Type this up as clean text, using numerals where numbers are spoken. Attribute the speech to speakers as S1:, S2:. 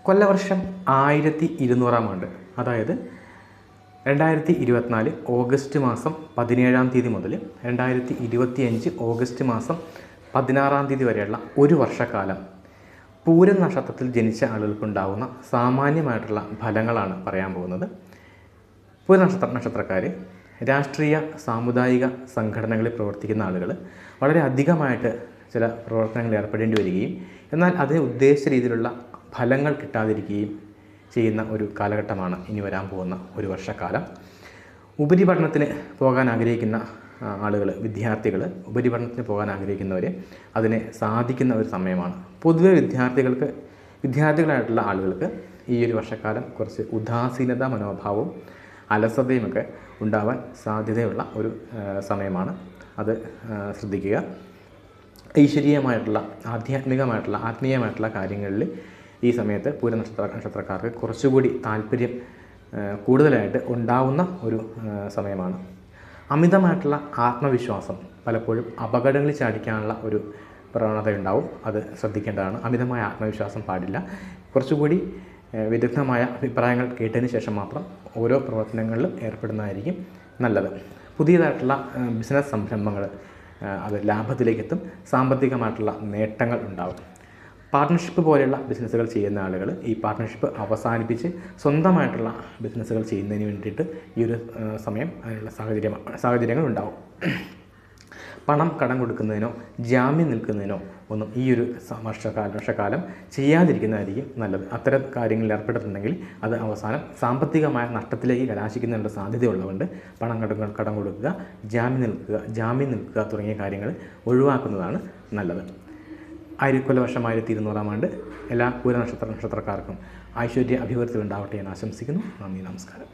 S1: കൊല്ലവർഷം 1200 ആണ്ട്, അതായത് 2024 ഓഗസ്റ്റ് മാസം 17-ാം തീയതി മുതൽ 2025 ഓഗസ്റ്റ് മാസം 16-ാം തീയതി വരെയുള്ള ഒരു വർഷക്കാലം പൂരം നക്ഷത്രത്തിൽ ജനിച്ച ആളുകൾക്കുണ്ടാകുന്ന സാമാന്യമായിട്ടുള്ള ഫലങ്ങളാണ് പറയാൻ പോകുന്നത്. പൂര നക്ഷത്രക്കാർ രാഷ്ട്രീയ സാമുദായിക സംഘടനകളിൽ പ്രവർത്തിക്കുന്ന ആളുകൾ വളരെ അധികമായിട്ട് ചില പ്രവർത്തനങ്ങളിൽ ഏർപ്പെടേണ്ടി വരികയും എന്നാൽ അതിന് ഉദ്ദേശിച്ച രീതിയിലുള്ള ഫലങ്ങൾ കിട്ടാതിരിക്കുകയും ചെയ്യുന്ന ഒരു കാലഘട്ടമാണ് ഇനി വരാൻ പോകുന്ന ഒരു വർഷക്കാലം. ഉപരിപഠനത്തിന് പോകാൻ ആഗ്രഹിക്കുന്ന ആളുകൾ, ഉപരിപഠനത്തിന് പോകാൻ ആഗ്രഹിക്കുന്നവർ അതിനെ സാധിക്കുന്ന ഒരു സമയമാണ്. പൊതുവെ വിദ്യാർത്ഥികളായിട്ടുള്ള ആളുകൾക്ക് ഈ ഒരു വർഷക്കാലം കുറച്ച് ഉദാസീനത മനോഭാവവും അലസതയുമൊക്കെ ഉണ്ടാവാൻ സാധ്യതയുള്ള ഒരു സമയമാണ്. അത് ശ്രദ്ധിക്കുക. ഐശ്വര്യമായിട്ടുള്ള ആത്മീയമായിട്ടുള്ള കാര്യങ്ങളിൽ ഈ സമയത്ത് പൂര നക്ഷത്രക്കാർക്ക് കുറച്ചുകൂടി താല്പര്യം കൂടുതലായിട്ട് ഉണ്ടാവുന്ന ഒരു സമയമാണ്. അമിതമായിട്ടുള്ള ആത്മവിശ്വാസം പലപ്പോഴും അപകടങ്ങളിൽ ചാടിക്കാനുള്ള ഒരു പ്രവണത ഉണ്ടാവും. അത് ശ്രദ്ധിക്കേണ്ടതാണ്. അമിതമായ ആത്മവിശ്വാസം പാടില്ല. കുറച്ചുകൂടി വിദഗ്ധമായ അഭിപ്രായങ്ങൾ കേട്ടതിന് ശേഷം മാത്രം ഓരോ പ്രവർത്തനങ്ങളിലും ഏർപ്പെടുന്നതായിരിക്കും നല്ലത്. പുതിയതായിട്ടുള്ള ബിസിനസ് സംരംഭങ്ങൾ അത് ലാഭത്തിലേക്കെത്തും. സാമ്പത്തികമായിട്ടുള്ള നേട്ടങ്ങൾ ഉണ്ടാകും. പാർട്ട്ണർഷിപ്പ് പോലെയുള്ള ബിസിനസ്സുകൾ ചെയ്യുന്ന ആളുകൾ ഈ പാർട്ട്ണർഷിപ്പ് അവസാനിപ്പിച്ച് സ്വന്തമായിട്ടുള്ള ബിസിനസ്സുകൾ ചെയ്യുന്നതിന് വേണ്ടിയിട്ട് ഈ ഒരു സമയം അതിനുള്ള സാഹചര്യങ്ങൾ ഉണ്ടാവും. പണം കടം കൊടുക്കുന്നതിനോ ജാമ്യം നിൽക്കുന്നതിനോ ഒന്നും ഈ ഒരു വർഷക്കാലം ചെയ്യാതിരിക്കുന്നതായിരിക്കും നല്ലത്. അത്തരം കാര്യങ്ങളിൽ ഏർപ്പെട്ടിട്ടുണ്ടെങ്കിൽ അത് അവസാനം സാമ്പത്തികമായ നഷ്ടത്തിലേക്ക് കലാശിക്കുന്നതിനുള്ള സാധ്യതയുള്ളതുകൊണ്ട് പണം കടം കൊടുക്കുക, ജാമ്യം നിൽക്കുക തുടങ്ങിയ കാര്യങ്ങൾ ഒഴിവാക്കുന്നതാണ് നല്ലത്. കൊല്ലവർഷം 1200 ആണ്ട് എല്ലാ പൂര നക്ഷത്രക്കാർക്കും ഐശ്വര്യ അഭിവൃദ്ധി ഉണ്ടാവട്ടെ എന്ന് ആശംസിക്കുന്നു. നന്ദി, നമസ്കാരം.